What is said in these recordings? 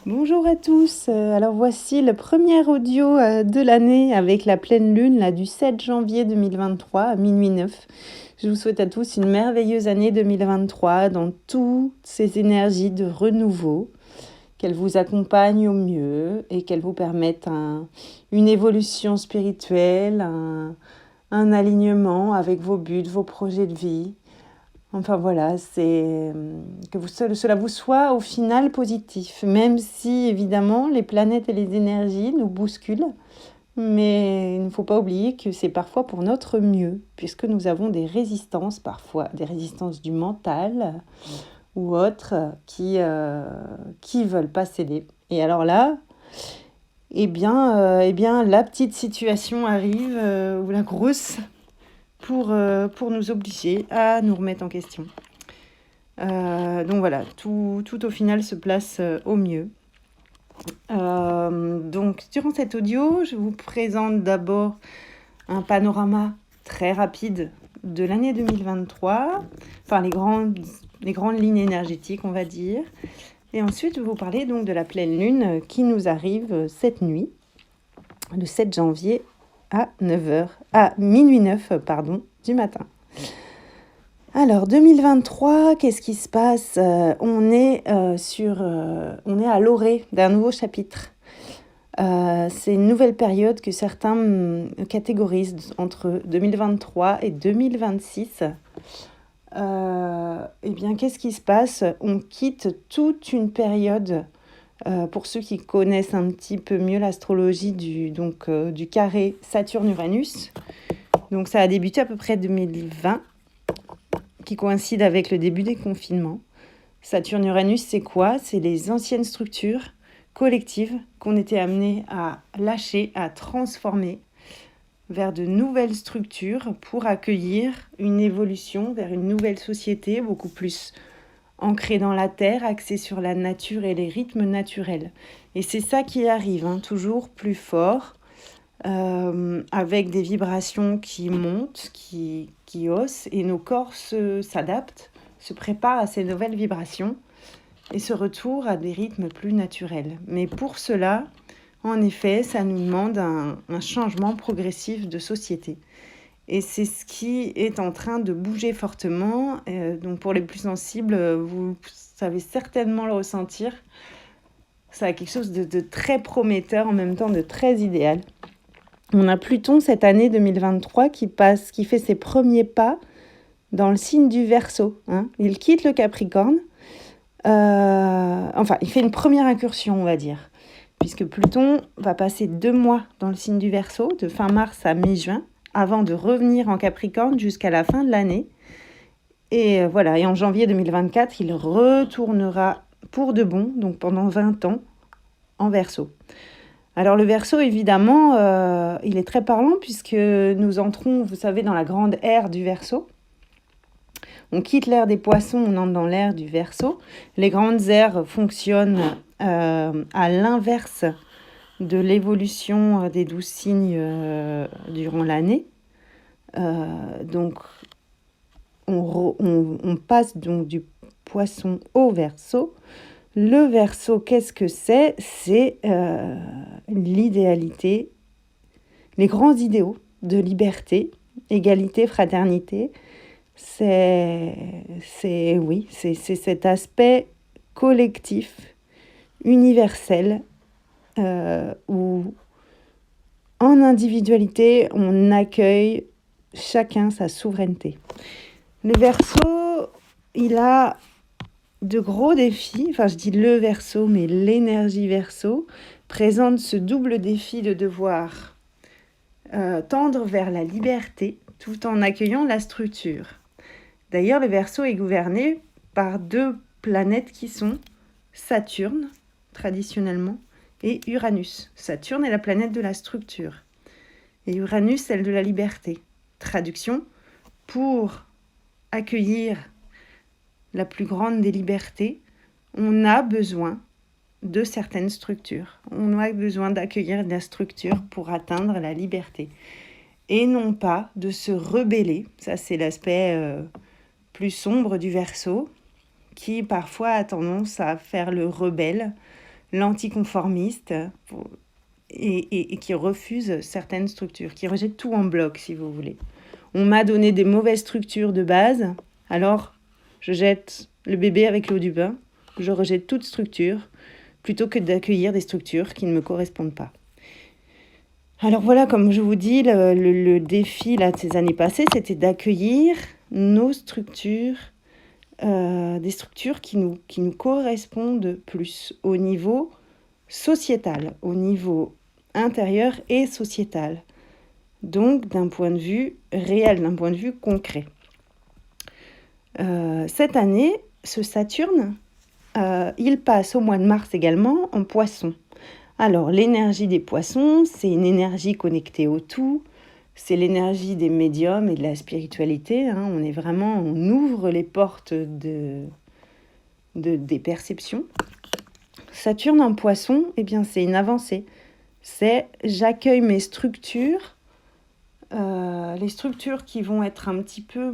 Bonjour à tous, alors voici le premier audio de l'année avec la pleine lune là, du 7 janvier 2023 à minuit 9. Je vous souhaite à tous une merveilleuse année 2023 dans toutes ces énergies de renouveau, qu'elles vous accompagnent au mieux et qu'elles vous permettent une évolution spirituelle, un alignement avec vos buts, vos projets de vie. Enfin voilà, c'est que cela vous soit au final positif, même si évidemment les planètes et les énergies nous bousculent, mais il ne faut pas oublier que c'est parfois pour notre mieux, puisque nous avons des résistances parfois, des résistances du mental ou autres qui veulent pas céder. Et alors là, eh bien la petite situation arrive, ou la grosse, pour nous obliger à nous remettre en question. Donc voilà, tout au final se place au mieux. Donc durant cet audio, je vous présente d'abord un panorama très rapide de l'année 2023, enfin les grandes lignes énergétiques on va dire. Et ensuite je vais vous parler donc de la pleine lune qui nous arrive cette nuit, le 7 janvier à minuit 9 du matin. Alors 2023, qu'est-ce qui se passe ? On est à l'orée d'un nouveau chapitre. C'est une nouvelle période que certains catégorisent entre 2023 et 2026. Eh bien, qu'est-ce qui se passe ? On quitte toute une période, pour ceux qui connaissent un petit peu mieux l'astrologie du carré Saturne-Uranus. Donc ça a débuté à peu près 2020. Qui coïncide avec le début des confinements. Saturne-Uranus, c'est quoi ? C'est les anciennes structures collectives qu'on était amenés à lâcher, à transformer vers de nouvelles structures pour accueillir une évolution vers une nouvelle société beaucoup plus ancrée dans la terre, axée sur la nature et les rythmes naturels. Et c'est ça qui arrive, toujours plus fort, avec des vibrations qui montent, qui haussent, et nos corps s'adaptent, se préparent à ces nouvelles vibrations et ce retour à des rythmes plus naturels. Mais pour cela, en effet, ça nous demande un changement progressif de société. Et c'est ce qui est en train de bouger fortement. Donc pour les plus sensibles, vous savez certainement le ressentir. Ça a quelque chose de très prometteur, en même temps de très idéal. On a Pluton cette année 2023 qui fait ses premiers pas dans le signe du Verseau. Il quitte le Capricorne. Il fait une première incursion, on va dire. Puisque Pluton va passer 2 mois dans le signe du Verseau, de fin mars à mi-juin, avant de revenir en Capricorne jusqu'à la fin de l'année. Et voilà, et en janvier 2024, il retournera pour de bon, donc pendant 20 ans, en Verseau. Alors le Verseau, évidemment, il est très parlant puisque nous entrons, vous savez, dans la grande ère du Verseau. On quitte l'ère des Poissons, on entre dans l'ère du Verseau. Les grandes ères fonctionnent à l'inverse de l'évolution des 12 signes durant l'année. Donc on passe donc du Poisson au Verseau. Le Verseau, qu'est-ce que c'est ? C'est l'idéalité, les grands idéaux de liberté, égalité, fraternité. C'est cet aspect collectif, universel, où en individualité, on accueille chacun sa souveraineté. Le Verseau, il a de gros défis, je dis le Verseau, mais l'énergie Verseau présente ce double défi de devoir tendre vers la liberté tout en accueillant la structure. D'ailleurs, le Verseau est gouverné par 2 planètes qui sont Saturne, traditionnellement, et Uranus. Saturne est la planète de la structure et Uranus, celle de la liberté. Traduction, pour accueillir la plus grande des libertés, on a besoin de certaines structures. On a besoin d'accueillir des structures pour atteindre la liberté. Et non pas de se rebeller. Ça, c'est l'aspect plus sombre du Verseau, qui parfois a tendance à faire le rebelle, l'anticonformiste et qui refuse certaines structures, qui rejette tout en bloc, si vous voulez. On m'a donné des mauvaises structures de base, alors je jette le bébé avec l'eau du bain, je rejette toute structure, plutôt que d'accueillir des structures qui ne me correspondent pas. Alors voilà, comme je vous dis, le défi là, de ces années passées, c'était d'accueillir nos structures, des structures qui nous correspondent plus au niveau sociétal, au niveau intérieur et sociétal. Donc d'un point de vue réel, d'un point de vue concret. Cette année, ce Saturne, il passe au mois de mars également en Poisson. Alors, l'énergie des poissons, c'est une énergie connectée au tout, c'est l'énergie des médiums et de la spiritualité. Hein. On ouvre les portes des perceptions. Saturne en Poisson, eh bien, c'est une avancée. C'est j'accueille mes structures, les structures qui vont être un petit peu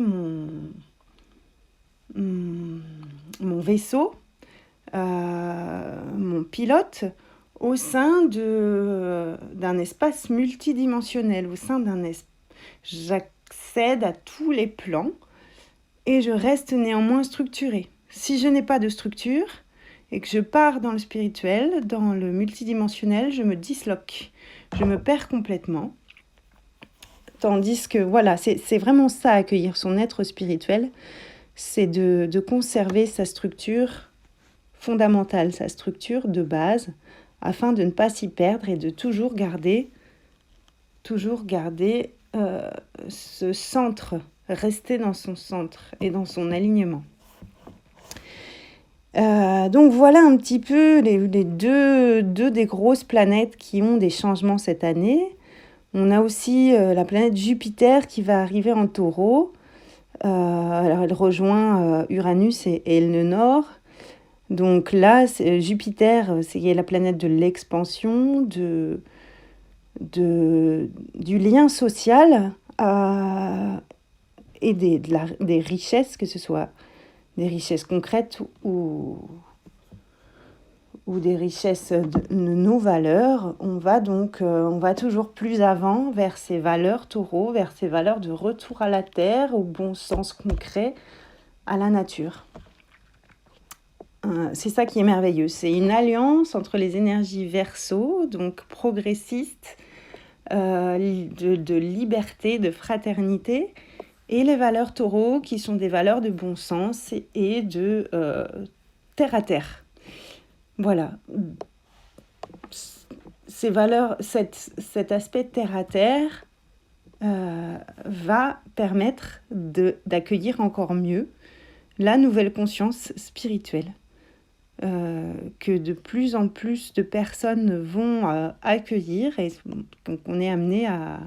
mon vaisseau, mon pilote, au sein d'un espace multidimensionnel, j'accède à tous les plans et je reste néanmoins structurée. Si je n'ai pas de structure et que je pars dans le spirituel, dans le multidimensionnel, je me disloque, je me perds complètement. Tandis que voilà, c'est vraiment ça, accueillir son être spirituel, c'est de conserver sa structure fondamentale, sa structure de base, afin de ne pas s'y perdre et de toujours garder ce centre, rester dans son centre et dans son alignement. Donc voilà un petit peu les deux des grosses planètes qui ont des changements cette année. On a aussi la planète Jupiter qui va arriver en Taureau. Alors elle rejoint Uranus et le Nord. Donc là, Jupiter, c'est la planète de l'expansion, du lien social et des richesses, que ce soit des richesses concrètes ou des richesses de nos valeurs. On va toujours plus avant vers ces valeurs taureaux, vers ces valeurs de retour à la terre, au bon sens concret, à la nature. C'est ça qui est merveilleux. C'est une alliance entre les énergies Verseau, donc progressistes, de liberté, de fraternité, et les valeurs Taureau, qui sont des valeurs de bon sens et de terre à terre. Voilà. Ces valeurs, cet aspect terre à terre va permettre d'accueillir encore mieux la nouvelle conscience spirituelle. Que de plus en plus de personnes vont accueillir et qu'on est amené à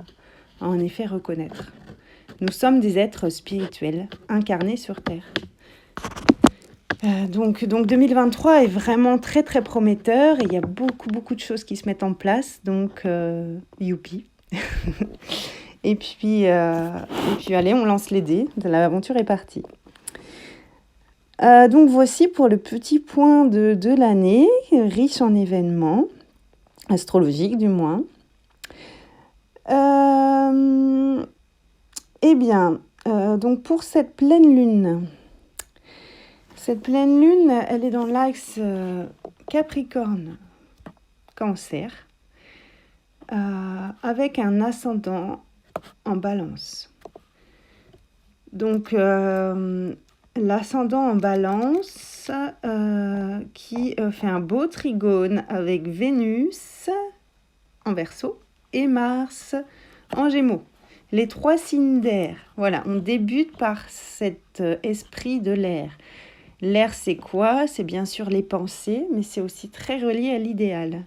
en effet reconnaître. Nous sommes des êtres spirituels incarnés sur Terre. Donc 2023 est vraiment très très prometteur et il y a beaucoup de choses qui se mettent en place, donc youpi. et puis allez, on lance les dés, l'aventure est partie. Donc voici pour le petit point de l'année, riche en événements, astrologiques du moins. Donc pour cette pleine lune, elle est dans l'axe Capricorne-Cancer, avec un ascendant en Balance. Donc l'ascendant en Balance qui fait un beau trigone avec Vénus en Verseau et Mars en Gémeaux. Les 3 signes d'air. Voilà, on débute par cet esprit de l'air. L'air, c'est quoi ? C'est bien sûr les pensées, mais c'est aussi très relié à l'idéal.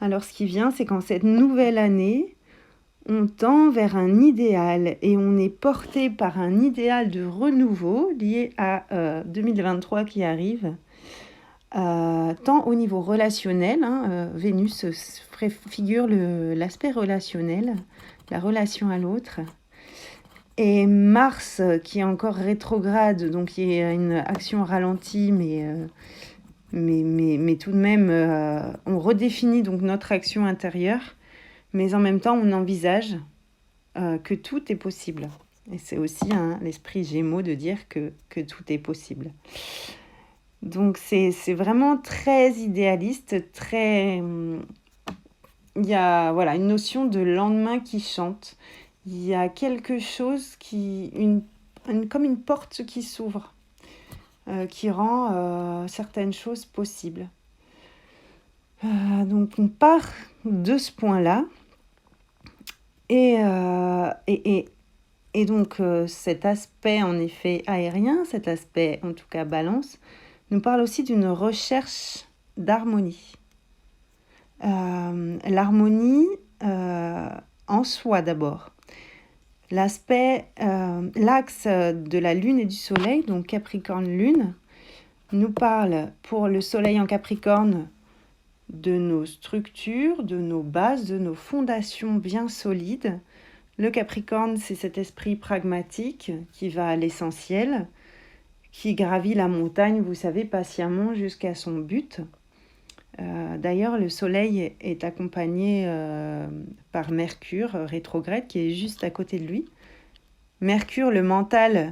Alors, ce qui vient, c'est qu'en cette nouvelle année, on tend vers un idéal et on est porté par un idéal de renouveau lié à 2023 qui arrive, tant au niveau relationnel, Vénus figure l'aspect relationnel, la relation à l'autre, et Mars qui est encore rétrograde, donc qui est une action ralentie, mais mais tout de même, on redéfinit donc notre action intérieure, mais en même temps, on envisage que tout est possible. Et c'est aussi l'esprit Gémeaux de dire que tout est possible. Donc c'est vraiment très idéaliste, très... Il y a voilà, une notion de lendemain qui chante. Il y a quelque chose comme une porte qui s'ouvre, qui rend certaines choses possibles. Donc on part de ce point-là. Et donc cet aspect en effet aérien, cet aspect en tout cas balance, nous parle aussi d'une recherche d'harmonie. L'harmonie en soi d'abord. L'axe de la Lune et du Soleil, donc Capricorne-Lune, nous parle pour le Soleil en Capricorne de nos structures, de nos bases, de nos fondations bien solides. Le Capricorne, c'est cet esprit pragmatique qui va à l'essentiel, qui gravit la montagne, vous savez, patiemment jusqu'à son but. D'ailleurs, le Soleil est accompagné par Mercure rétrograde qui est juste à côté de lui. Mercure, le mental,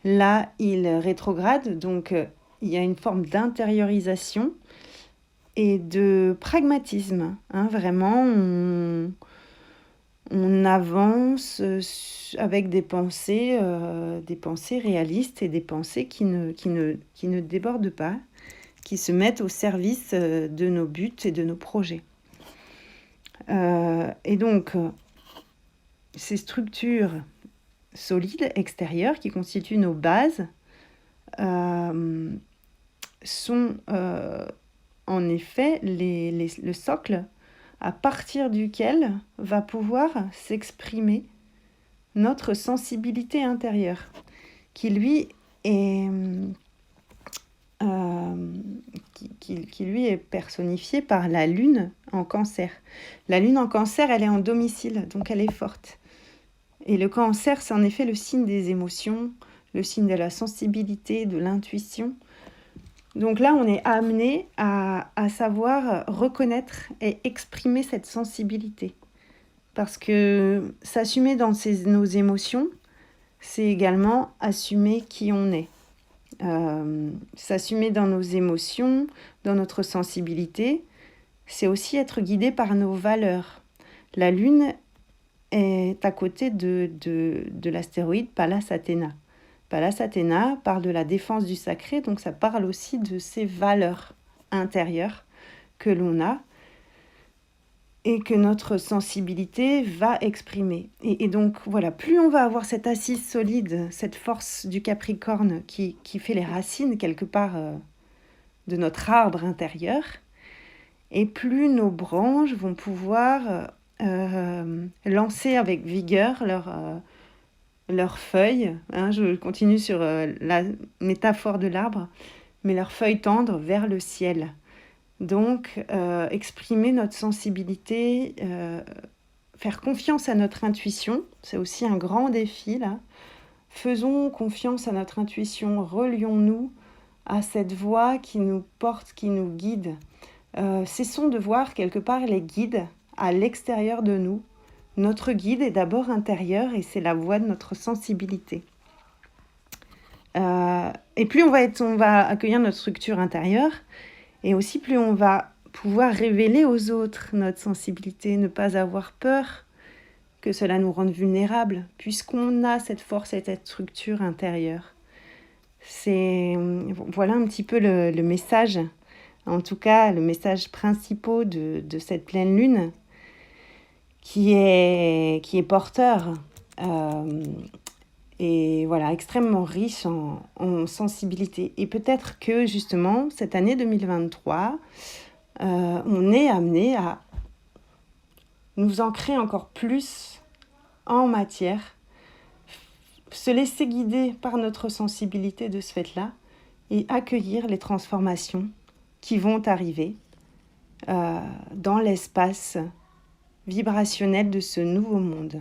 là, il rétrograde, donc il y a une forme d'intériorisation et de pragmatisme. Vraiment, on avance avec des pensées réalistes et des pensées qui ne débordent pas, qui se mettent au service de nos buts et de nos projets. Et donc, ces structures solides extérieures qui constituent nos bases sont en effet le socle à partir duquel va pouvoir s'exprimer notre sensibilité intérieure, qui lui est personnifiée par la Lune en Cancer. La Lune en Cancer, elle est en domicile, donc elle est forte. Et le Cancer, c'est en effet le signe des émotions, le signe de la sensibilité, de l'intuition. Donc là, on est amené à savoir reconnaître et exprimer cette sensibilité. Parce que s'assumer dans nos émotions, c'est également assumer qui on est. S'assumer dans nos émotions, dans notre sensibilité, c'est aussi être guidé par nos valeurs. La Lune est à côté de l'astéroïde Pallas Athéna. Pallas Athéna parle de la défense du sacré, donc ça parle aussi de ces valeurs intérieures que l'on a et que notre sensibilité va exprimer. Et donc voilà, plus on va avoir cette assise solide, cette force du Capricorne qui fait les racines quelque part de notre arbre intérieur, et plus nos branches vont pouvoir lancer avec vigueur leurs feuilles, je continue sur la métaphore de l'arbre, mais leurs feuilles tendres vers le ciel. Donc, exprimer notre sensibilité, faire confiance à notre intuition, c'est aussi un grand défi, là. Faisons confiance à notre intuition, relions-nous à cette voix qui nous porte, qui nous guide. Cessons de voir quelque part les guides à l'extérieur de nous. Notre guide est d'abord intérieur et c'est la voix de notre sensibilité. Et plus on va accueillir notre structure intérieure, et aussi plus on va pouvoir révéler aux autres notre sensibilité, ne pas avoir peur que cela nous rende vulnérables, puisqu'on a cette force et cette structure intérieure. Voilà un petit peu le message, en tout cas le message principal de cette pleine lune, qui est porteur et voilà, extrêmement riche en sensibilité. Et peut-être que justement, cette année 2023, on est amené à nous ancrer encore plus en matière, se laisser guider par notre sensibilité de ce fait-là et accueillir les transformations qui vont arriver dans l'espace vibrationnel de ce nouveau monde.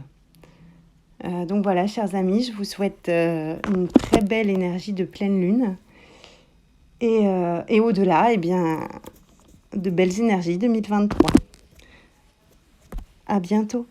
Donc voilà, chers amis, je vous souhaite une très belle énergie de pleine lune. Et au-delà, eh bien, de belles énergies 2023. À bientôt.